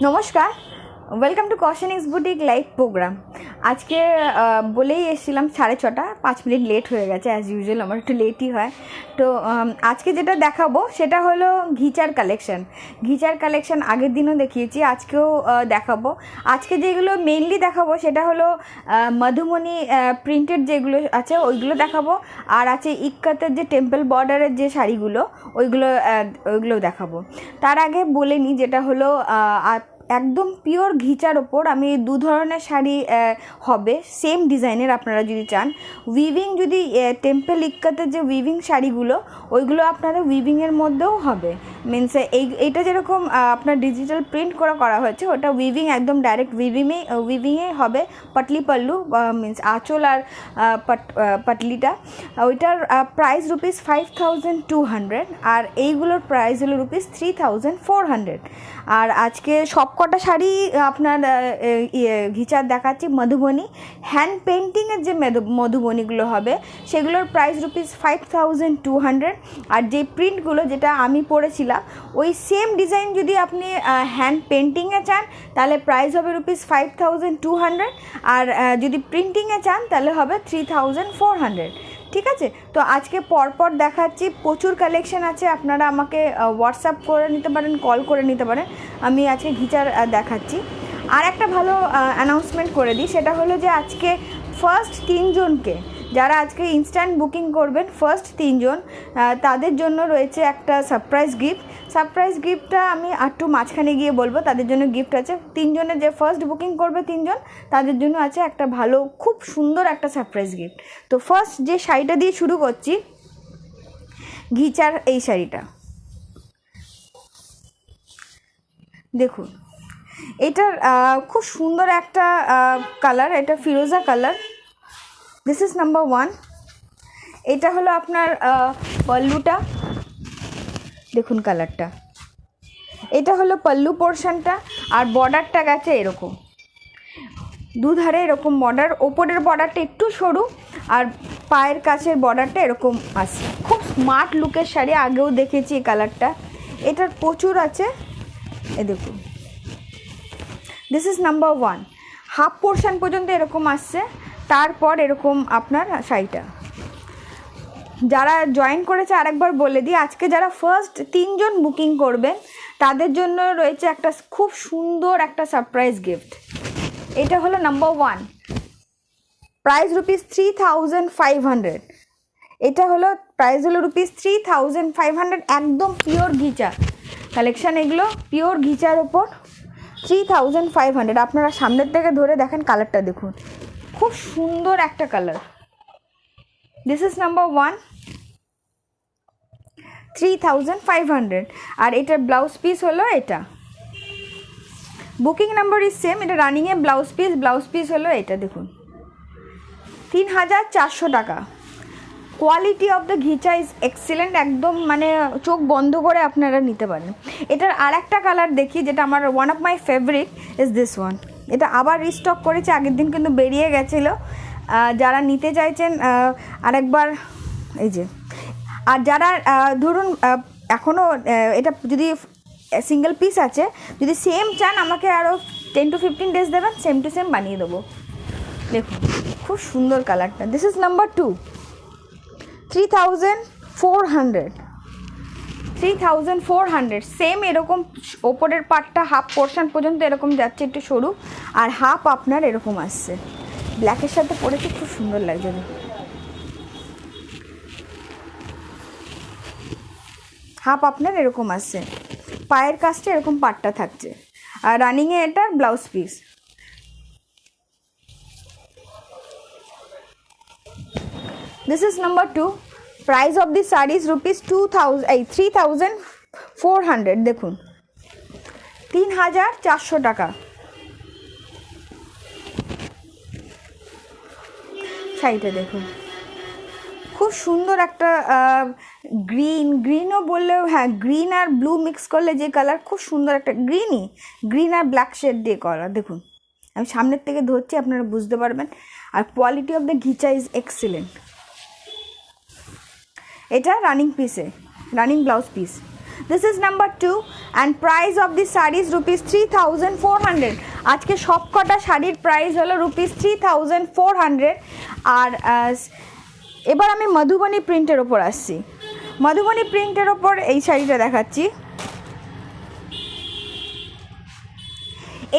নমস্কার, welcome to কশনিক্স boutique live program. আজকে বলেই এসেছিলাম 6:30, 5 মিনিট লেট হয়ে গেছে। অ্যাজ ইউজুয়াল আমার একটু লেটই হয়। তো আজকে যেটা দেখাবো সেটা হলো ঘিচার কালেকশন। আগের দিনও দেখিয়েছি, আজকেও দেখাবো। আজকে যেগুলো মেইনলি দেখাবো সেটা হলো মধুমণি প্রিন্টেড যেগুলো আছে ওইগুলো দেখাবো। আর আছে ইক্কাতের যে টেম্পল বর্ডারের যে শাড়িগুলো ওইগুলো দেখাবো। তার আগে বলে নিই, যেটা হলো একদম পিওর ঘিচার ওপর আমি দু ধরনের শাড়ি হবে সেম ডিজাইনের। আপনারা যদি চান উইভিং, যদি টেম্পল ইক্কাতের যে উইভিং শাড়িগুলো ওইগুলো আপনাদের উইভিংয়ের মধ্যেও হবে। মিনস এইটা যেরকম আপনার ডিজিটাল প্রিন্ট করা হয়েছে, ওটা উইভিং একদম ডাইরেক্ট উইভিংয়ে হবে। পাটলি পাল্লু মিনস আঁচল আর পাটলিটা, ওইটার প্রাইস ₹5200 আর এইগুলোর প্রাইস হলো ₹3400। আর আজকে সব কটা শাড়ি আপনার ঘিচার দেখাচ্ছি মধুবনী হ্যান্ড পেন্টিংয়ের যে মধুবনীগুলো হবে সেগুলোর প্রাইস ₹5200। আর যে প্রিন্টগুলো যেটা আমি পরেছিলাম ওই সেম ডিজাইন যদি আপনি হ্যান্ড পেন্টিংয়ে চান তাহলে প্রাইস হবে ₹5200। আর যদি প্রিন্টিংয়ে চান তাহলে হবে 3400। ঠিক আছে, তো আজকে পরপর দেখাচ্ছি। প্রচুর কালেকশন আছে, আপনারা আমাকে হোয়াটসঅ্যাপ করে নিতে পারেন, কল করে নিতে পারেন। আমি আজকে ঘিচার দেখাচ্ছি। আর একটা ভালো অ্যানাউন্সমেন্ট করে দিই, সেটা হলো যে আজকে ফার্স্ট 3 জনকে, যারা আজকে ইনস্ট্যান্ট বুকিং করবেন, ফার্স্ট 3 জন তাদের জন্য রয়েছে একটা সারপ্রাইজ গিফটটা আমি একটু মাঝখানে গিয়ে বলবো। তাদের জন্য গিফট আছে 3 জনের, যে ফার্স্ট বুকিং করবে 3 জন তাদের জন্য আছে একটা ভালো খুব সুন্দর একটা সারপ্রাইজ গিফট। তো ফার্স্ট যে শাড়িটা দিয়ে শুরু করছি, ঘিচার এই শাড়িটা দেখুন। এটার খুব সুন্দর একটা কালার, এটা ফিরোজা কালার। This is number 1। এটা হলো আপনার পল্লুটা, দেখুন কালারটা। এটা হলো পল্লু পোর্শনটা। আর বর্ডারটা গেছে এরকম, দুধারে এরকম বর্ডার। ওপরের বর্ডারটা একটু সরু আর পায়ের কাছের বর্ডারটা এরকম আছে। খুব স্মার্ট লুকের শাড়ি, আগেও দেখেছি এই কালারটা। এটার প্রচুর আছে, এ দেখুন। This is number 1। Half portion পর্যন্ত এরকম আসছে, তারপর এরকম আপনার শাড়িটা। যারা জয়েন করেছে আরেকবার বলে দিই, আজকে যারা ফার্স্ট 3 জন বুকিং করবেন তাদের জন্য রয়েছে একটা খুব সুন্দর একটা সারপ্রাইজ গিফট। এটা হলো নাম্বার 1, প্রাইস ₹3500। এটা হলো প্রাইস হলো ₹3500। একদম পিওর ঘিচা কালেকশান, এগুলো পিওর ঘিচার ওপর 3500। আপনারা সামনের থেকে ধরে দেখেন, কালারটা দেখুন, খুব সুন্দর একটা কালার। This is number 1, 3500। আর এটার ব্লাউজ পিস হলো এটা। বুকিং নাম্বার ইজ সেম, এটা রানিংয়ে ব্লাউজ পিস হলো এটা। দেখুন 3400 টাকা। Quality of the ghicha is excellent, একদম মানে চোখ বন্ধ করে আপনারা নিতে পারেন। এটার আর একটা কালার দেখি, যেটা আমার one of my favourite is this one. এটা আবার রিস্টক করেছে, আগের দিন কিন্তু বেরিয়ে গেছিলো। যারা নিতে চাইছেন আরেকবার, এই যে। আর যারা ধরুন এখনও এটা যদি সিঙ্গেল পিস আছে, যদি সেম চান আমাকে আরও 10 to 15 days দেবেন, সেম টু সেম বানিয়ে দেবো। দেখুন খুব সুন্দর কালারটা। This is number 2, 3400। সেম এরকম ওপরের পার্টটা হাফ পোর্শন পর্যন্ত এরকম যাচ্ছে, একটু সরু, আর হাফ আপনার এরকম আসছে। ব্ল্যাকের সাথে পরেছে, খুব সুন্দর লাগছে। হাফ আপনার এরকম আসছে, পায়ের কাছটা এরকম পাটটা থাকছে। আর রানিংয়ে এটার blouse piece. This is number 2। Price of this sari is ₹3400। দেখুন 3400 টাকা। শাড়িটা দেখুন, খুব সুন্দর একটা গ্রিনও বললেও, হ্যাঁ গ্রিন আর ব্লু মিক্স করলে যে কালার, খুব সুন্দর একটা গ্রিন আর ব্ল্যাক শেড দিয়ে কালার। দেখুন আমি সামনের থেকে ধরছি, আপনারা বুঝতে পারবেন। আর quality of the ghicha is excellent. এটা running blouse piece. This is number 2 and price of this sari is rupees 3400। আজকে সব কটা শাড়ির প্রাইস হলো রুপিস 3400। আর এবার আমি মধুবনী প্রিন্টের ওপর আসছি। মধুবনী প্রিন্টের ওপর এই শাড়িটা দেখাচ্ছি।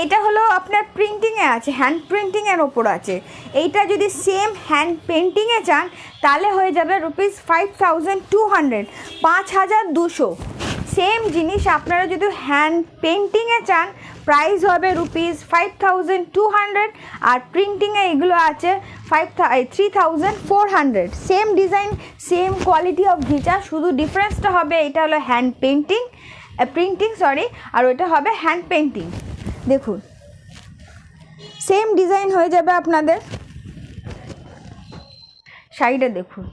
এটা হলো আপনার প্রিন্টিংয়ে আছে, হ্যান্ড প্রিন্টিংয়ের ওপর আছে। এইটা যদি সেম হ্যান্ড পেন্টিংয়ে চান তাহলে হয়ে যাবে রুপিস 5200, 5200। সেম জিনিস আপনারা যদি হ্যান্ড পেন্টিংয়ে চান প্রাইস হবে রুপিস 5200, আর প্রিন্টিংয়ে এগুলো আছে 3400। Same design, same quality of ghicha, শুধু ডিফারেন্সটা হবে এটা হলো হ্যান্ড প্রিন্টিং আর ওইটা হবে হ্যান্ড পেন্টিং। দেখুন সেম ডিজাইন হয়ে যাবে আপনাদের। শাড়িটা দেখুন,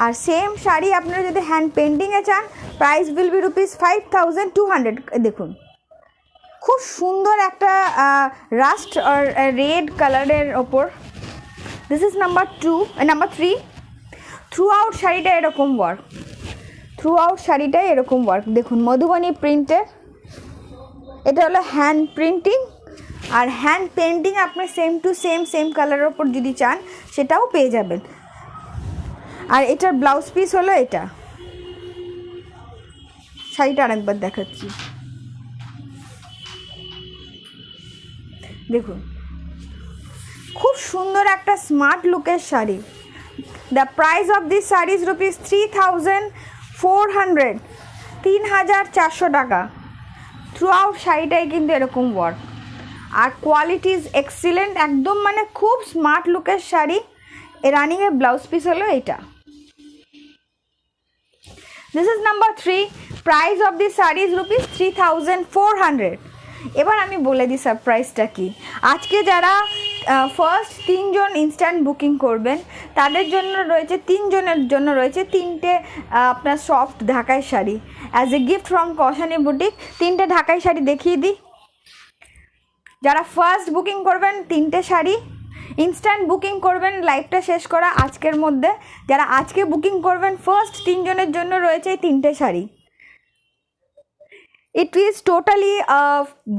আর সেম শাড়ি আপনারা যদি হ্যান্ড পেন্টিংয়ে চান প্রাইস উইল বি রুপিস 5200। দেখুন খুব সুন্দর একটা রাস্ট আর রেড কালারের ওপর। This is number 3। Through out শাড়িটা এরকম ওয়ার্ক, দেখুন মধুবনী প্রিন্টের। এটা হলো হ্যান্ড প্রিন্টিং, আর হ্যান্ড পেন্টিং আপনি সেম টু সেম কালারের ওপর যদি চান সেটাও পেয়ে যাবেন। আর এটার ব্লাউজ পিস হলো এটা। শাড়িটা আরেকবার দেখাচ্ছি, দেখুন খুব সুন্দর একটা স্মার্ট লুকের sari. The price of this sari is rupees 3400, 3400 টাকা। থ্রু আউট শাড়িটাই কিন্তু এরকম ওয়ার্ক, আর কোয়ালিটি ইজ এক্সিলেন্ট, একদম মানে খুব স্মার্ট লুকের শাড়ি। রানিংয়ের ব্লাউজ পিস হলো এটা। This is number 3। Price of this sari is rupees 3400। এবার আমি বলে দিই সারপ্রাইজটা কি। আজকে যারা ফার্স্ট 3 জন ইনস্ট্যান্ট বুকিং করবেন তাদের জন্য রয়েছে, 3 জনের জন্য রয়েছে 3টে আপনার সফট ঢাকাই sari as a gift from Koushani boutique. 3টে ঢাকাই শাড়ি দেখিয়ে দিই। যারা ফার্স্ট বুকিং করবেন 3টে শাড়ি, ইনস্ট্যান্ট বুকিং করবেন লাইভটা শেষ করা আজকের মধ্যে। যারা আজকে বুকিং করবেন ফার্স্ট 3 জনের জন্য রয়েছে এই 3টে sari. It is totally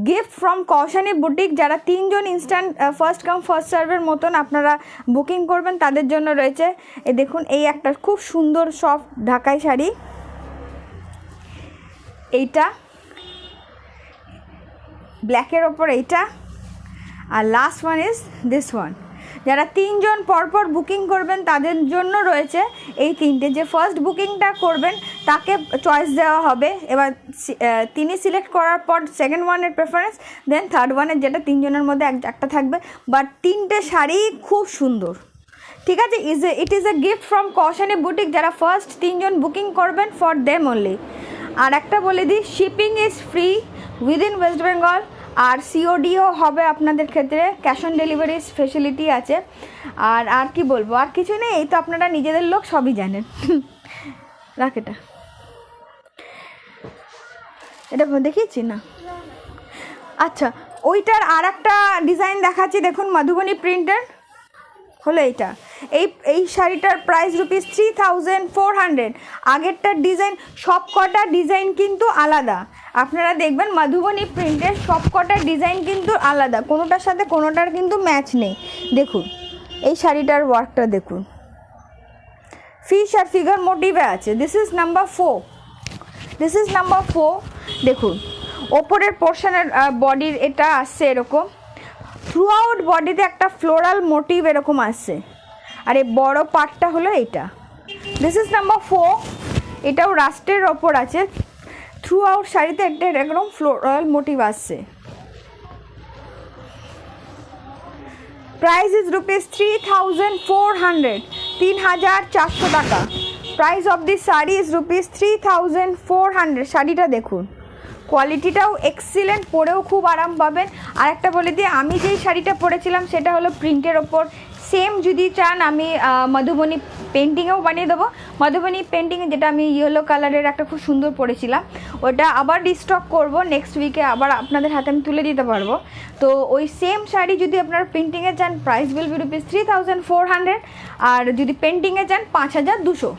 gift from Koushani boutique. যারা 3 জন ইনস্ট্যান্ট ফার্স্ট কাম ফার্স্ট সার্ভের মতন আপনারা বুকিং করবেন তাদের জন্য রয়েছে এই দেখুন এই একটা খুব সুন্দর সফট ঢাকাই শাড়ি। এইটা ব্ল্যাকের ওপর এইটা, আর last one is this one. যারা 3 জন পরপর বুকিং করবেন তাদের জন্য রয়েছে এই 3টে। যে ফার্স্ট বুকিংটা করবেন তাকে চয়েস দেওয়া হবে। এবার তিনি সিলেক্ট করার পর সেকেন্ড ওয়ানের প্রেফারেন্স, দেন থার্ড ওয়ানের, যেটা 3 জনের মধ্যে একটা থাকবে। বাট 3টে শাড়ি খুব সুন্দর, ঠিক আছে। It is a gift from Koushani boutique. যারা ফার্স্ট 3 জন বুকিং করবেন ফর দেম অনলি। আর একটা বলে দিই, shipping is free within West Bengal, আর সিওডিও হবে আপনাদের ক্ষেত্রে, ক্যাশ অন ডেলিভারি ফেসিলিটি আছে। আর কি বলবো, আর কিছু নেই, এই তো আপনারা নিজেদের লোক সবই জানেন। রাখ এটা দেখিয়েছি না? আচ্ছা, ওইটার আর একটা ডিজাইন দেখাচ্ছি, দেখুন মধুবনী প্রিন্টের হলো এইটা। এই শাড়িটার প্রাইস রুপিস 3400। আগেরটার ডিজাইন, সব কটা ডিজাইন কিন্তু আলাদা। আপনারা দেখবেন মধুবনী প্রিন্টের সব কটা ডিজাইন কিন্তু আলাদা, কোনোটার সাথে কোনোটার কিন্তু ম্যাচ নেই। দেখুন এই শাড়িটার ওয়ার্কটা দেখুন, ফিশ আর ফিগার মোটিভে আছে। This is number 4। দেখুন ওপরের পোর্শনের বডির এটা আসছে এরকম, থ্রু আউট বডিতে একটা ফ্লোরাল মোটিভ এরকম আসছে, আর এই বড় পার্টটা হলো এটা। This is number 4। এটাও রাস্টের ওপর আছে, থ্রু আউট শাড়িতে একটা এরকম ফ্লোরাল মোটিভ আসছে। প্রাইস ইজ রুপিস 3400, 3400 টাকা। Price of this sari is rupees 3400। শাড়িটা দেখুন, কোয়ালিটিটাও এক্সিলেন্ট, পরেও খুব আরাম পাবেন। আর একটা বলে দিই, আমি যেই শাড়িটা পরেছিলাম সেটা হলো প্রিন্টের ওপর। সেম যদি চান আমি মধুবনী পেন্টিংয়েও বানিয়ে দেবো। মধুবনী পেন্টিংয়ে যেটা আমি ইয়েলো কালারের একটা খুব সুন্দর পরেছিলাম, ওটা আবার রিস্টক করব নেক্সট উইকে, আবার আপনাদের হাতে আমি তুলে দিতে পারবো। তো ওই সেম শাড়ি যদি আপনারা প্রিন্টিংয়ে চান প্রাইস উইল বি রুপিস 3400, আর যদি পেন্টিংয়ে চান 5200।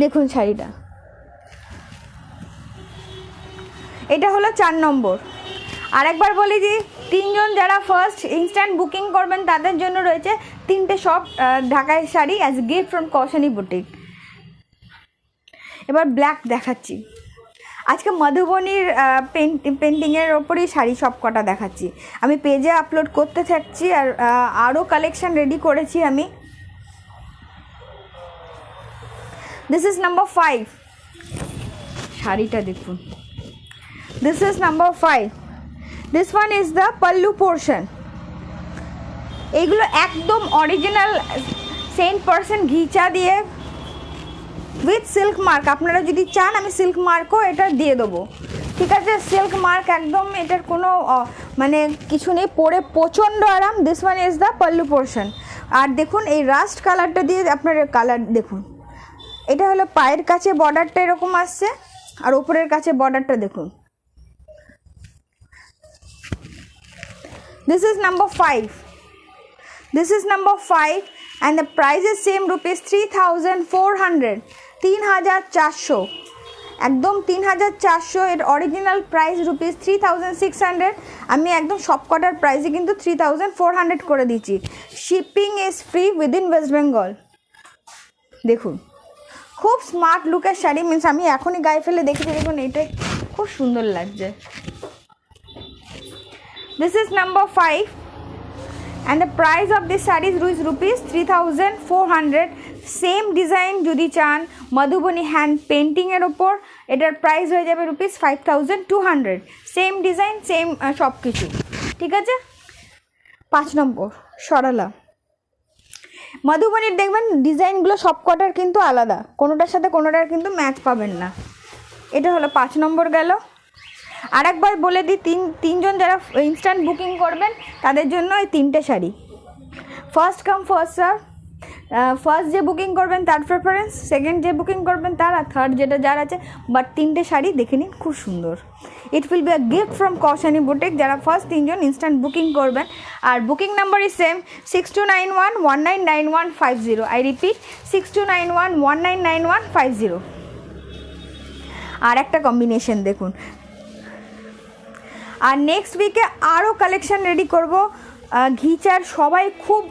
দেখুন শাড়িটা এটা হলো 4 নম্বর। আরেকবার বলি যে 3 জন যারা ফার্স্ট ইনস্ট্যান্ট বুকিং করবেন তাদের জন্য রয়েছে 3টে সব ঢাকাই sari as gift from Koushani boutique. এবার ব্ল্যাক দেখাচ্ছি। আজকে মধুবনীর পেন্টিংয়ের ওপরই শাড়ি সব কটা দেখাচ্ছি। আমি পেজে আপলোড করতে থাকছি, আর আরও কালেকশান রেডি করেছি আমি। This is number 5। শাড়িটা দেখুন, this is number 5। This one is the pallu portion. এইগুলো একদম অরিজিনাল 100% ঘিচা দিয়ে উইথ সিল্ক মার্ক। আপনারা যদি চান আমি সিল্ক মার্কও এটা দিয়ে দেবো, ঠিক আছে? সিল্ক মার্ক একদম, এটার কোনো মানে কিছু নেই, পরে প্রচণ্ড আরাম। This one is the pallu portion. আর দেখুন এই রাস্ট কালারটা দিয়ে আপনার কালার দেখুন, এটা হলো পায়ের কাছে বর্ডারটা এরকম আসছে, আর ওপরের কাছে বর্ডারটা দেখুন। This is number 5। This is number 5 and the price is same rupees 3400, 3400, একদম 3400। এর অরিজিনাল প্রাইস রুপিস 3600। আমি একদম সবকটার প্রাইসে কিন্তু 3400 করে দিচ্ছি। Shipping is free within West Bengal. দেখুন খুব স্মার্ট লুকের শাড়ি, মিনস আমি এখনই গায়ে ফেলে দেখেছি, দেখুন এইটাই খুব সুন্দর লাগছে। This is number 5 and the price of this saree is rupees 3400। Same design যদি চান মধুবনী হ্যান্ড পেন্টিংয়ের ওপর, এটার প্রাইস হয়ে যাবে রুপিস 5200। সেম ডিজাইন, সেম সব কিছু, ঠিক আছে? 5 নম্বর সরলা। মধুবনীর দেখবেন ডিজাইনগুলো সব কটার কিন্তু আলাদা, কোনোটার সাথে কোনোটার কিন্তু ম্যাচ পাবেন না। এটা হলো 5 নম্বর গেল। আরেকবার বলে দিই, তিনজন যারা ইনস্ট্যান্ট বুকিং করবেন তাদের জন্য এই 3টে sari. First come first serve. First যে বুকিং করবেন তার প্রেফারেন্স, সেকেন্ড যে বুকিং করবেন তার, আর থার্ড যেটা যার আছে। বাট 3টে শাড়ি দেখে নিন, খুব সুন্দর। It will be a gift from Koushani boutique যারা ফার্স্ট 3 জন ইনস্ট্যান্ট বুকিং করবেন। আর booking number is same 6291199150। I repeat 6291199150। আর একটা কম্বিনেশন দেখুন। আর নেক্সট উইকে আরও কালেকশান রেডি করব। ঘিচার সবাই খুব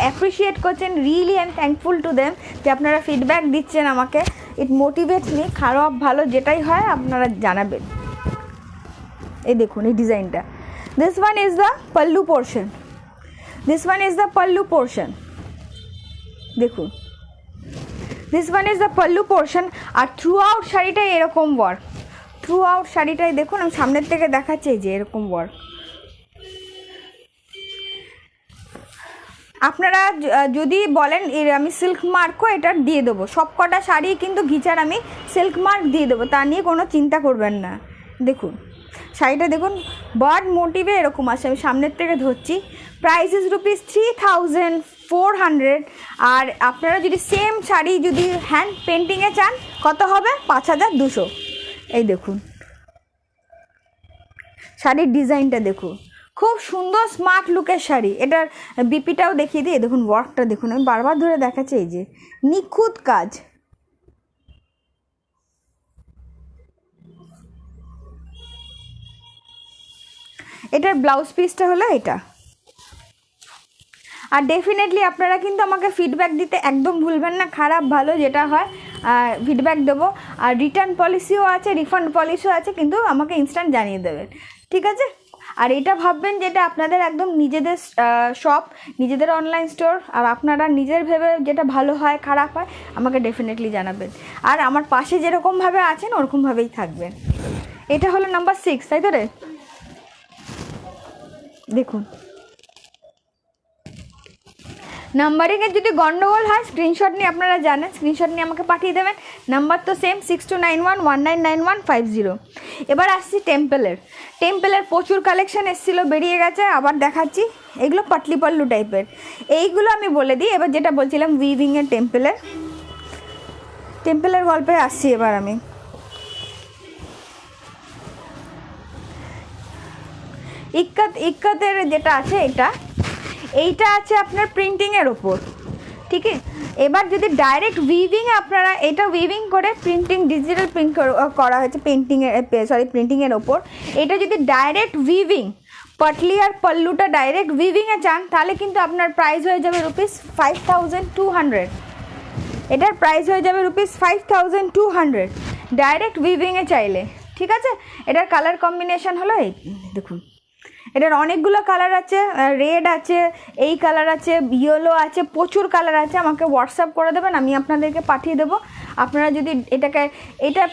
অ্যাপ্রিসিয়েট করছেন, really I am thankful to them যে আপনারা ফিডব্যাক দিচ্ছেন আমাকে। ইট মোটিভেটস মি, খারাপ ভালো যেটাই হয় আপনারা জানাবেন। এই দেখুন এই ডিজাইনটা। This one is the pallu portion. This one is the pallu portion, দেখুন this one is the pallu portion. আর থ্রু আউট শাড়িটাই এরকম ওয়ার্ক, থ্রু আউট শাড়িটাই দেখুন। আমি সামনের থেকে দেখাচ্ছি, এই যে এরকম ওয়ার্ক। আপনারা যদি বলেন আমি সিল্ক মার্কও এটা দিয়ে দেবো, সব কটা শাড়ি কিন্তু ঘিচার আমি সিল্ক মার্ক দিয়ে দেবো, তা নিয়ে কোনো চিন্তা করবেন না। দেখুন শাড়িটা দেখুন, বার্ড মোটিভে এরকম আছে। আমি সামনের থেকে ধরছি। Price is rupees 3400। আর আপনারা যদি সেম শাড়ি যদি হ্যান্ড পেন্টিংয়ে চান কত হবে? 5200। এই দেখুন শাড়ির ডিজাইনটা দেখুন, খুব সুন্দর স্মার্ট লুকের শাড়ি। এটার বিপিটাও দেখিয়ে দিই, দেখুন ওয়ার্কটা দেখুন, আমি বারবার ধরে দেখাচ্ছি, এই যে নিখুঁত কাজ। এটার ব্লাউজ পিসটা হলো এটা। আর ডেফিনেটলি আপনারা কিন্তু আমাকে ফিডব্যাক দিতে একদম ভুলবেন না, খারাপ ভালো যেটা হয় ফিডব্যাক দেবো। আর রিটার্ন পলিসিও আছে, রিফান্ড পলিসিও আছে, কিন্তু আমাকে ইনস্ট্যান্ট জানিয়ে দেবেন, ঠিক আছে? আর এটা ভাববেন যেটা আপনাদের একদম নিজেদের শপ, নিজেদের অনলাইন স্টোর, আর আপনারা নিজের ভেবে যেটা ভালো হয় খারাপ হয় আমাকে ডেফিনেটলি জানাবেন। আর আমার পাশে যেরকমভাবে আছেন ওরকমভাবেই থাকবেন। এটা হলো নাম্বার 6, তাই তো রে? দেখুন নাম্বারিংয়ের যদি গন্ডগোল হয় স্ক্রিনশট নিয়ে, আপনারা জানেন স্ক্রিনশট নিয়ে আমাকে পাঠিয়ে দেবেন। নাম্বার তো সেম 6291199150। এবার আসছি টেম্পলের। টেম্পলের প্রচুর কালেকশান এসেছিলো, বেরিয়ে গেছে, আবার দেখাচ্ছি। এগুলো পাটলি পাল্লু টাইপের, এইগুলো আমি বলে দিই। এবার যেটা বলছিলাম উইভিংয়ের টেম্পলের গল্পে আসছি। এবার আমি ইক্কাতের যেটা আছে এইটা আছে আপনার প্রিন্টিংয়ের ওপর, ঠিক আছে। এবার যদি ডাইরেক্ট উইভিংয়ে আপনারা, এটা উইভিং করে প্রিন্টিং, ডিজিটাল প্রিন্ট করা হয়েছে প্রিন্টিংয়ের ওপর। এটা যদি ডাইরেক্ট উইভিং, পাটলি আর পাল্লুটা ডাইরেক্ট উইভিংয়ে চান, তাহলে কিন্তু আপনার প্রাইস হয়ে যাবে ₹5200। এটার প্রাইস হয়ে যাবে ₹5200 ডাইরেক্ট উইভিংয়ে চাইলে, ঠিক আছে। এটার কালার কম্বিনেশন হলো এই দেখুন, এটার অনেকগুলো কালার আছে, রেড আছে, এই কালার আছে, ইয়েলো আছে, প্রচুর কালার আছে। আমাকে হোয়াটসঅ্যাপ করে দেবেন, আমি আপনাদেরকে পাঠিয়ে দেবো। আপনারা যদি এটা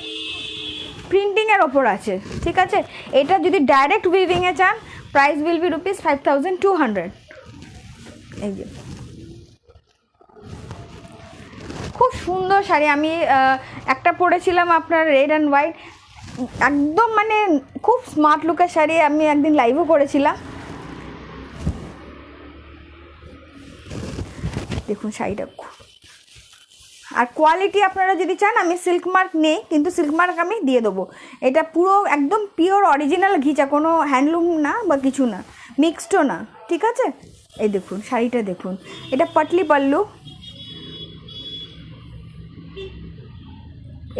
প্রিন্টিংয়ের ওপর আছে, ঠিক আছে। এটা যদি ডাইরেক্ট উইভিংয়ে চান, প্রাইস উইল বি ₹5200। এই যে খুব সুন্দর শাড়ি। আমি একটা পরেছিলাম আপনার রেড অ্যান্ড হোয়াইট, একদম মানে খুব স্মার্ট লুকের শাড়ি। আমি একদিন লাইভও করেছিলাম। দেখুন শাড়িটা, আর কোয়ালিটি আপনারা যদি চান, আমি সিল্ক মার্ক নেই, কিন্তু সিল্ক মার্ক আমি দিয়ে দেবো। এটা পুরো একদম পিওর অরিজিনাল ঘিচা, কোনো হ্যান্ডলুম না বা কিছু না, মিক্সডও না, ঠিক আছে। এই দেখুন শাড়িটা দেখুন, এটা পাটলি পাল্লু,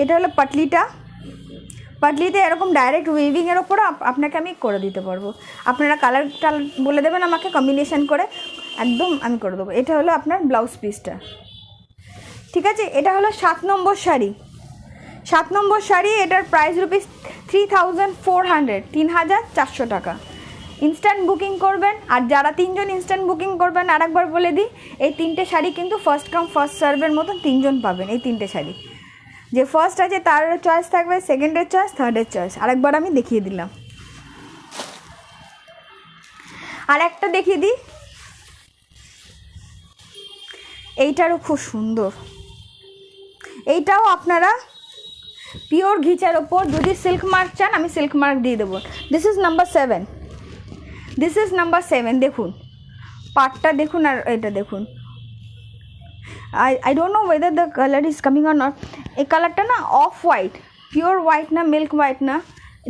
এটা হলো পাটলিটা। পাটলিতে এরকম ডাইরেক্ট উইভিংয়ের ওপর আপনাকে আমি করে দিতে পারবো। আপনারা কালার বলে দেবেন আমাকে, কম্বিনেশন করে একদম আমি করে দেবো। এটা হলো আপনার ব্লাউজ পিসটা, ঠিক আছে। এটা হলো 7 নম্বর শাড়ি। 7 নম্বর শাড়ি, এটার প্রাইস ₹3400, 3400 টাকা। ইনস্ট্যান্ট বুকিং করবেন, আর যারা 3 জন ইনস্ট্যান্ট বুকিং করবেন, আরেকবার বলে দিই, এই 3টে শাড়ি কিন্তু ফার্স্ট কাম ফার্স্ট সার্ভের মতন 3 জন পাবেন। এই 3টে শাড়ি, যে ফার্স্ট আছে তার চয়েস থাকবে, সেকেন্ডের চয়েস, থার্ডের চয়েস। আরেকবার আমি দেখিয়ে দিলাম। আর একটা দেখিয়ে দিই, এইটারও খুব সুন্দর। এইটাও আপনারা পিওর ঘিচার ওপর, যদি সিল্ক মার্ক চান আমি সিল্ক মার্ক দিয়ে দেবো। This is number 7। দেখুন পাটটা দেখুন, আর এটা দেখুন। I don't know whether the color is coming or not. এই কালারটা না অফ হোয়াইট, পিওর হোয়াইট না, মিল্ক হোয়াইট না।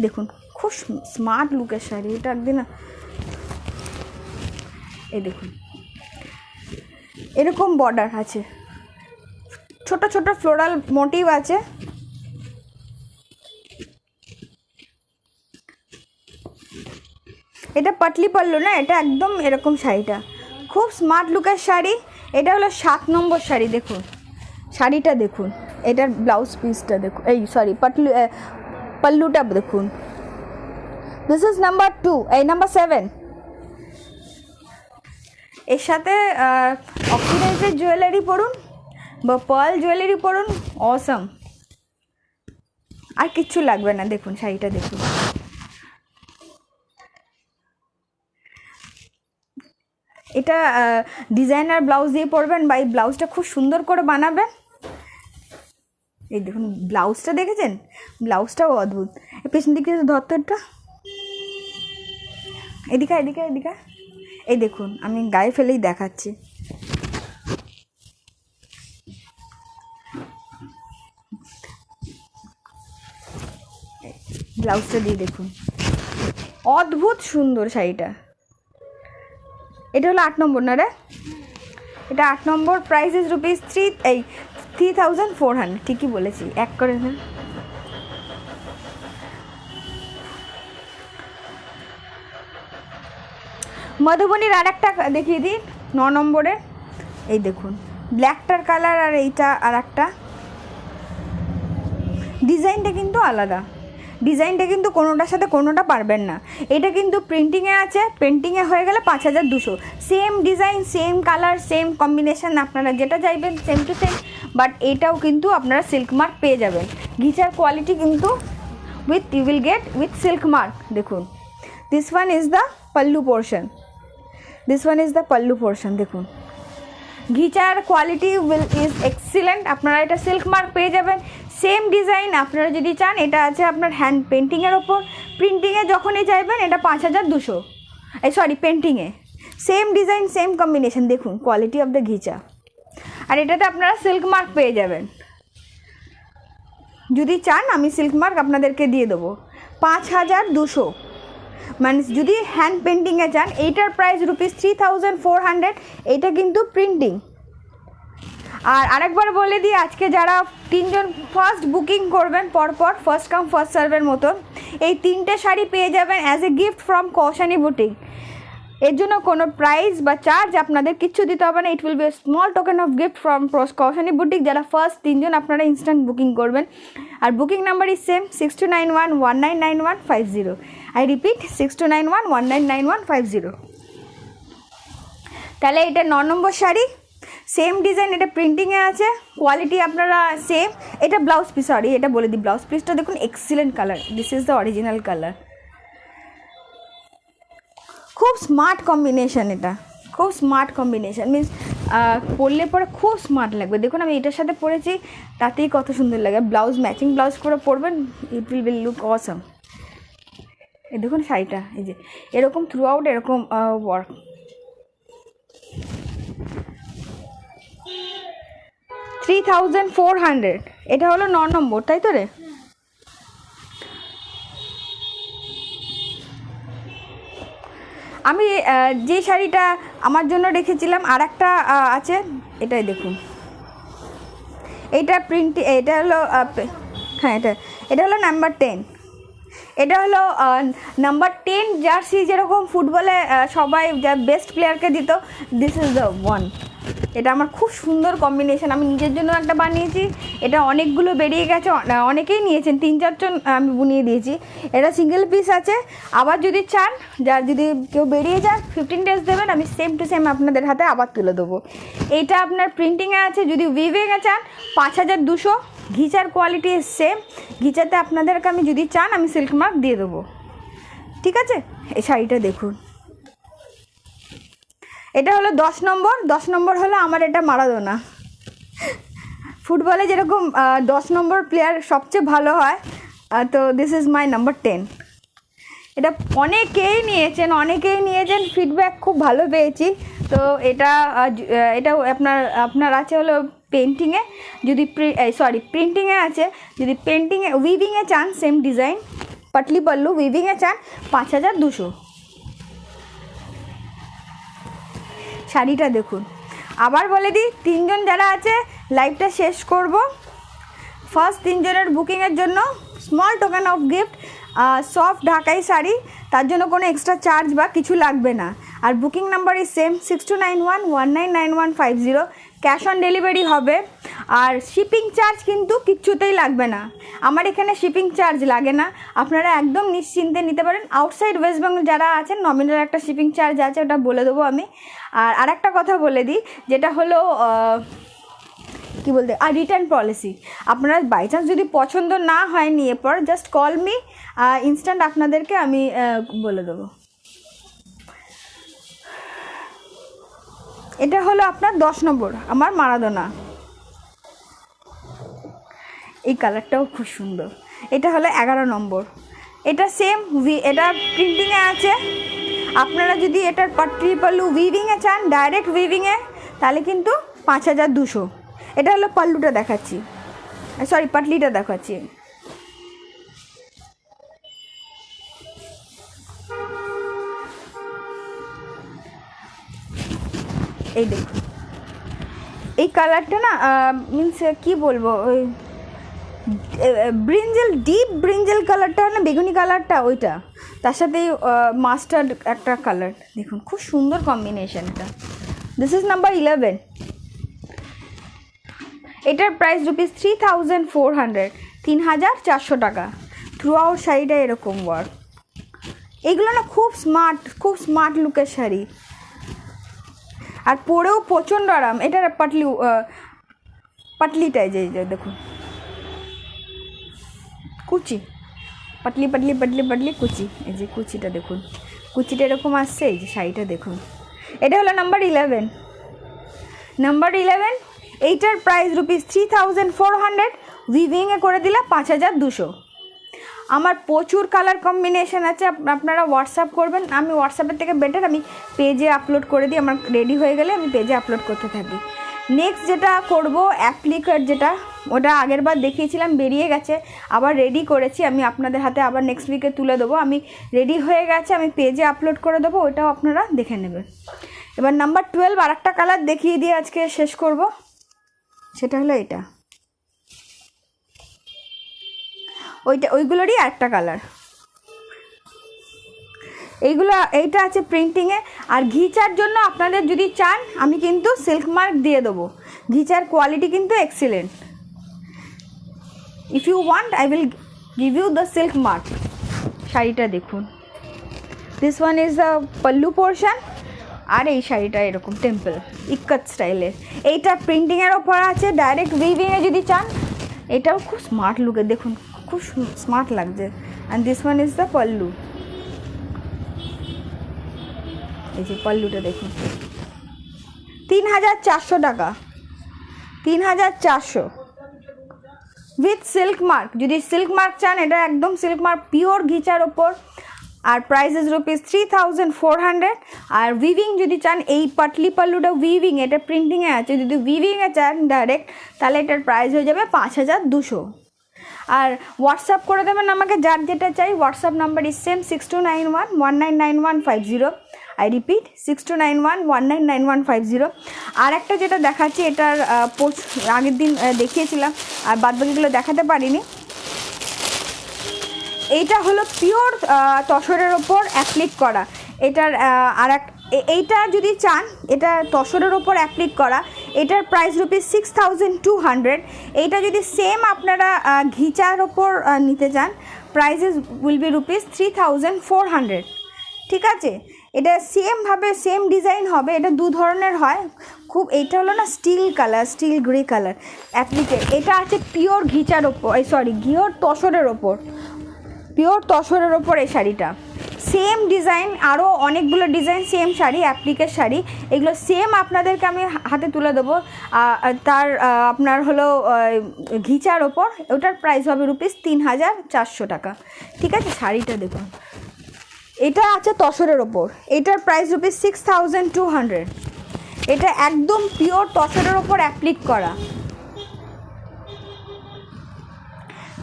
দেখুন খুব স্মার্ট লুকের শাড়ি এটা, একদিন না। এই দেখুন এরকম বর্ডার আছে, ছোট ছোট ফ্লোরাল মোটিভ আছে। এটা পাটলি পাল্লু না, এটা একদম এরকম শাড়িটা খুব স্মার্ট লুকের শাড়ি। এটা হলো 7 নম্বর শাড়ি। দেখুন শাড়িটা দেখুন, এটার ব্লাউজ পিসটা দেখুন, এই সরি পাল্লুটা দেখুন। দিস ইজ নাম্বার 2, এই নাম্বার 7। এর সাথে অক্সিডাইজের জুয়েলারি পরুন বা পার্ল জুয়েলারি পরুন, অসম। আর কিচ্ছু লাগবে না। দেখুন শাড়িটা দেখুন, এটা ডিজাইনার ব্লাউজ দিয়ে পরবেন বা এই ব্লাউজটা খুব সুন্দর করে বানাবেন। এই দেখুন ব্লাউজটা দেখেছেন, ব্লাউজটাও অদ্ভুত। পেছন দিকে ধরতরটা, এদিকে এদিকে এদিকে, এই দেখুন আমি গায়ে ফেলেই দেখাচ্ছি। ব্লাউজটা দিয়ে দেখুন, অদ্ভুত সুন্দর শাড়িটা। এটা হলো 8 নম্বর না রে, এটা 8 নম্বর। প্রাইস ইজ ₹3400, ঠিকই বলেছি, এক করে না। মধুবনীর আর একটা দেখিয়ে দিন, 9 নম্বরে। এই দেখুন ব্ল্যাকটার কালার, আর এইটা আর একটা। ডিজাইনটা কিন্তু আলাদা, ডিজাইনটা কিন্তু কোনোটার সাথে কোনোটা পারবেন না। এটা কিন্তু প্রিন্টিংয়ে আছে, প্রিন্টিংয়ে হয়ে গেলে 5200। Same design, same colour, same combination, আপনারা যেটা চাইবেন সেম টু সেম। বাট এটাও কিন্তু আপনারা সিল্ক মার্ক পেয়ে যাবেন। ঘিচার কোয়ালিটি কিন্তু you will get with silk mark. দেখুন this one is the pallu portion, দেখুন ঘিচার কোয়ালিটি ইজ এক্সিলেন্ট। আপনারা এটা সিল্ক মার্ক পেয়ে যাবেন। সেম ডিজাইন আপনারা যদি চান, এটা আছে আপনার হ্যান্ড পেন্টিংয়ের ওপর। প্রিন্টিংয়ে যখনই চাইবেন এটা 5200, পেন্টিংয়ে সেম ডিজাইন, সেম কম্বিনেশন। দেখুন কোয়ালিটি অফ দ্য ঘিচা। আর এটাতে আপনারা সিল্ক মার্ক পেয়ে যাবেন। যদি চান আমি সিল্ক মার্ক আপনাদেরকে দিয়ে দেবো 5200। মানে যদি হ্যান্ড পেন্টিংয়ে চান, এইটার প্রাইস ₹3400। এইটা কিন্তু প্রিন্টিং, আর আরেকবার বলে দিই, আজকে যারা 3 জন ফার্স্ট বুকিং করবেন পরপর, ফার্স্ট কাম ফার্স্ট সার্ভের মতন, এই 3টে শাড়ি পেয়ে যাবেন as a gift from Koushani boutique. এর জন্য কোনো প্রাইস বা চার্জ আপনাদের কিচ্ছু দিতে হবে না। It will be a small token of gift from Koushani boutique. যারা ফার্স্ট 3 জন আপনারা ইনস্ট্যান্ট বুকিং করবেন। আর booking number is same 6291199150। I repeat 6291199150। তাহলে এটা 9 নম্বর শাড়ি, সেম ডিজাইন, এটা প্রিন্টিংয়ে আছে, কোয়ালিটি আপনারা সেম। এটা ব্লাউজ পিস, সরি এটা বলে দিই, ব্লাউজ পিসটা দেখুন excellent colour, this is the original colour. খুব স্মার্ট কম্বিনেশান, এটা খুব স্মার্ট কম্বিনেশান, মিনস পরলে পরে খুব স্মার্ট লাগবে। দেখুন আমি এটার সাথে পরেছি, তাতেই কত সুন্দর লাগে। ব্লাউজ ম্যাচিং ব্লাউজ করে পরবেন, ইট উইল লুক অসাম। এই দেখুন শাড়িটা, এই যে এরকম থ্রু আউট এরকম ওয়ার্ক। $3400। এটা হলো 9 নম্বর, তাই তো রে? আমি যে শাড়িটা আমার জন্য রেখেছিলাম আর একটা আছে, এটাই দেখুন, এইটা প্রিন্ট, এটা হলো হ্যাঁ এটা হলো নাম্বার 10। এটা হলো নাম্বার 10 জার্সি, যেরকম ফুটবলে সবাই যা বেস্ট প্লেয়ারকে দিত, দিস ইজ দ্য ওয়ান। এটা আমার খুব সুন্দর কম্বিনেশান, আমি নিজের জন্য একটা বানিয়েছি। এটা অনেকগুলো বেরিয়ে গেছে, অনেকেই নিয়েছেন, 3-4 জন আমি বুনিয়ে দিয়েছি। এটা সিঙ্গেল পিস আছে। আবার যদি চান, যার যদি কেউ বেরিয়ে যান 15 ডেজ দেবেন, আমি সেম টু সেম আপনাদের হাতে আবার তুলে দেবো। এইটা আপনার প্রিন্টিংয়ে আছে। যদি উইভিংয়ে চান 5200। ঘিচার কোয়ালিটি সেম, ঘিচাতে আপনাদেরকে আমি যদি চান আমি সিল্ক মার্ক দিয়ে দেবো, ঠিক আছে? এই শাড়িটা দেখুন, এটা হলো 10 নম্বর। 10 নম্বর হলো আমার এটা মারাদোনা। ফুটবলে যেরকম 10 নম্বর প্লেয়ার সবচেয়ে ভালো হয়, তো দিস ইজ মাই নাম্বার 10। এটা অনেকেই নিয়েছেন, ফিডব্যাক খুব ভালো পেয়েছি। তো এটা আপনার আছে হলো পেন্টিংয়ে, যদি প্রিন্টিংয়ে আছে। যদি উইভিংয়ে চান সেম ডিজাইন, পাটলি পাল্লু, উইভিংয়ে চান 5200। শাড়িটা দেখুন। আবার বলে দিই, 3 জন যারা আছে লাইভটা শেষ করব, ফার্স্ট 3 জনের বুকিংয়ের জন্য small token of gift, soft ঢাকাই শাড়ি, তার জন্য কোনো এক্সট্রা চার্জ বা কিছু লাগবে না। আর booking number is same 6291199150। Cash on delivery হবে। আর শিপিং চার্জ কিন্তু কিচ্ছুতেই লাগবে না, আমার এখানে শিপিং চার্জ লাগে না, আপনারা একদম নিশ্চিন্তে নিতে পারেন। আউটসাইড ওয়েস্ট বেঙ্গল যারা আছেন নমিনাল একটা শিপিং চার্জ আছে, ওটা বলে দেবো আমি। আর আরেকটা কথা বলে দিই, যেটা হলো কী বলতে, আর রিটার্ন পলিসি। আপনারা বাই চান্স যদি পছন্দ না হয় নিয়ে পর, জাস্ট কল মি, ইনস্ট্যান্ট আপনাদেরকে আমি বলে দেবো। এটা হলো আপনার 10 নম্বর, আমার মারাদোনা। এই কালারটাও খুব সুন্দর। এটা হলো 11 নম্বর। এটা সেম, এটা প্রিন্টিংয়ে আছে। আপনারা যদি এটার পাটলি পাল্লু উইভিংয়ে চান, ডাইরেক্ট উইভিংয়ে, তাহলে কিন্তু 5200। এটা হলো পাল্লুটা দেখাচ্ছি, সরি পাটলিটা দেখাচ্ছি। এই দেখুন, এই কালারটা না মিনস কি বলবো, ওই ব্রিঞ্জেল, ডিপ ব্রিঞ্জেল কালারটা না, বেগুনি কালারটা, ওইটা তার সাথে মাস্টার্ড একটা কালার, দেখুন খুব সুন্দর কম্বিনেশন এটা। This is number 11। এটার প্রাইস ₹3400, 3400 টাকা। থ্রু আউট শাড়িটা এরকম ওয়ার্ক। এগুলো না খুব স্মার্ট লুকের শাড়ি, আর পরেও প্রচণ্ড আরাম। এটার পাটলিটাই যে দেখুন, কুচি, পাটলি কুচি, এই যে কুচিটা দেখুন, কুচিটা এরকম আসছে। এই যে শাড়িটা দেখুন, এটা হলো নাম্বার 11। এইটার প্রাইস ₹3400, উইভিংয়ে করে দিলে 5200। আমার প্রচুর কালার কম্বিনেশন আছে, আপনারা হোয়াটসঅ্যাপ করবেন। আমি হোয়াটসঅ্যাপের থেকে বেটার আমি পেজে আপলোড করে দিই, আমার রেডি হয়ে গেলে আমি পেজে আপলোড করতে থাকি। নেক্সট যেটা করব, অ্যাপ্লিকার, যেটা ওটা আগের বার দেখিয়েছিলাম, বেরিয়ে গেছে, আবার রেডি করেছি আমি, আপনাদের হাতে আবার নেক্সট উইকে তুলে দেবো। আমি রেডি হয়ে গেছে, আমি পেজে আপলোড করে দেবো, ওটাও আপনারা দেখে নেবেন। এবার নাম্বার 12 আর একটা কালার দেখিয়ে দিয়ে আজকে শেষ করব। সেটা হলো এটা, ওইগুলোরই একটা কালার। এইটা আছে প্রিন্টিংয়ে। আর ঘিচার জন্য আপনাদের যদি চান আমি কিন্তু সিল্ক মার্ক দিয়ে দেবো, ঘিচার কোয়ালিটি কিন্তু excellent. If you want I will give you the silk mark. শাড়িটা দেখুন, this one is the pallu portion, আর এই শাড়িটা এরকম টেম্পল ইক্কত স্টাইলের। এইটা প্রিন্টিংয়ের ওপর আছে, ডাইরেক্ট উইভিংয়ে যদি চান। এটাও খুব স্মার্ট লুকে, দেখুন খুব স্মার্ট লাগছে। And this one is the pallu. এই যে পল্লুটা দেখুন, 3400 টাকা, 3400 উইথ সিল্ক মার্ক। যদি সিল্ক মার্ক চান, এটা একদম সিল্ক মার্ক পিওর ঘিচার ওপর। আর প্রাইস ইজ রুপিস 3400। আর উইভিং যদি চান, এই পাটলি পাল্লুটা উইভিং, এটা প্রিন্টিংয়ে আছে, যদি উইভিংয়ে চান ডাইরেক্ট, তাহলে এটার প্রাইস হয়ে যাবে 5200। আর হোয়াটসঅ্যাপ করে দেবেন আমাকে যার যেটা চাই। WhatsApp number is same 6291199150। I repeat 6291199150। আর একটা যেটা দেখাচ্ছি, এটার আগের দিন দেখিয়েছিলাম আর বাদবাকিগুলো দেখাতে পারিনি। এইটা হলো পিওর তসরের ওপর অ্যাপ্লিক করা। এটার এইটা যদি চান, এটা তসরের ওপর অ্যাপ্লিক করা, এটার প্রাইস রুপিস 6200। এইটা যদি সেম আপনারা ঘিচার ওপর নিতে চান, প্রাইসেস উইল বি রুপিস 3400। ঠিক আছে, এটা সেমভাবে সেম ডিজাইন হবে। এটা দু ধরনের হয় খুব। এইটা হলো না steel colour, steel grey colour অ্যাপ্লিকেট। এটা আছে পিওর ঘিচার ওপর, পিওর তসরের ওপর, পিওর তসরের ওপর এই শাড়িটা। সেম ডিজাইন, আরও অনেকগুলো ডিজাইন, সেম শাড়ি, অ্যাপ্লিকের শাড়ি, এগুলো সেম আপনাদেরকে আমি হাতে তুলে দেবো। তার আপনার হলো ঘিচার ওপর, ওটার প্রাইস হবে রুপিস 3400 টাকা। ঠিক আছে, শাড়িটা দেখুন, এটা আছে তসরের ওপর, এটার প্রাইস রুপিস 6200। এটা একদম পিওর তসরের ওপর অ্যাপ্লিক করা।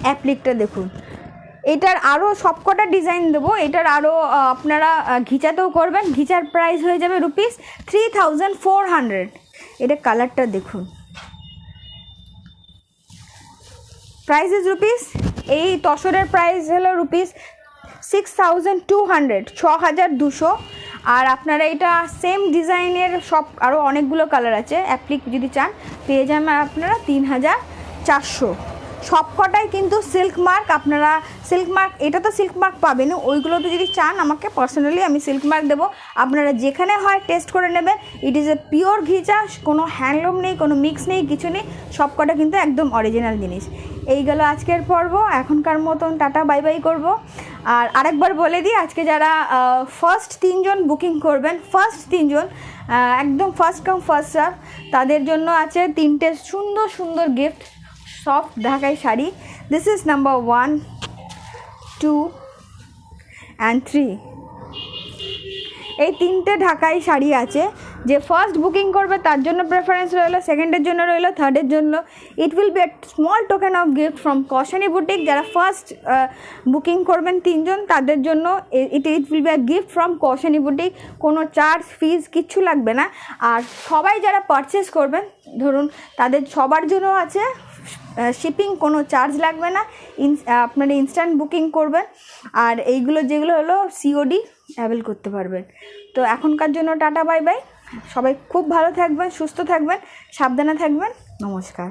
অ্যাপ্লিকটা দেখুন, এটার আরও সবকটা ডিজাইন দেবো। এটার আরও আপনারা ঘিচাতেও করবেন। ঘিচার প্রাইস হয়ে যাবে রুপিস 3400। এটা কালারটা দেখুন, প্রাইস ইজ রুপিস, এই তসরের প্রাইস হলো রুপিস 6200, 6200। আর আপনারা এটা সেম ডিজাইনের সব আরও অনেকগুলো কালার আছে, অ্যাপ্লিক যদি চান পেয়ে যাবেন আপনারা 3400। সবকটাই কিন্তু সিল্ক মার্ক। আপনারা সিল্ক মার্ক, এটা তো সিল্ক মার্ক পাবেন, ওইগুলো তো যদি চান আমাকে পার্সোনালি আমি সিল্ক মার্ক দেবো। আপনারা যেখানে হয় টেস্ট করে নেবেন। ইট ইজ এ পিওর ঘিচা, কোনো হ্যান্ডলুম নেই, কোনো মিক্স নেই, কিছু নেই, সবকটা কিন্তু একদম অরিজিনাল জিনিস। এই গেল আজকের পর্ব, এখনকার মতন টাটা বাই বাই করবো। আর আরেকবার বলে দিই, আজকে যারা ফার্স্ট 3 জন বুকিং করবেন, ফার্স্ট 3 জন একদম ফার্স্ট কাম ফার্স্ট সার্ভ, তাদের জন্য আছে 3টে সুন্দর সুন্দর গিফট, সফট ঢাকাই sari. This is number 1, 2 and 3। এই 3টে ঢাকাই শাড়ি আছে। যে ফার্স্ট বুকিং করবে তার জন্য প্রেফারেন্স রইলো, সেকেন্ডের জন্য রইলো, থার্ডের জন্য। It will be a small token of gift from Kashani boutique. যারা ফার্স্ট বুকিং করবেন 3 জন, তাদের জন্য it will be a gift from Kashani boutique. কোনো চার্জ ফিজ কিচ্ছু লাগবে না। আর সবাই যারা পারচেস করবেন, ধরুন তাদের সবার জন্য আছে শিপিং, কোনো চার্জ লাগবে না। আপনারা ইনস্ট্যান্ট বুকিং করবেন। আর এইগুলো যেগুলো হলো সিওডি অ্যাভেল করতে পারবেন। তো এখনকার জন্য টাটা বাই বাই। সবাই খুব ভালো থাকবেন, সুস্থ থাকবেন, সাবধানে থাকবেন। নমস্কার।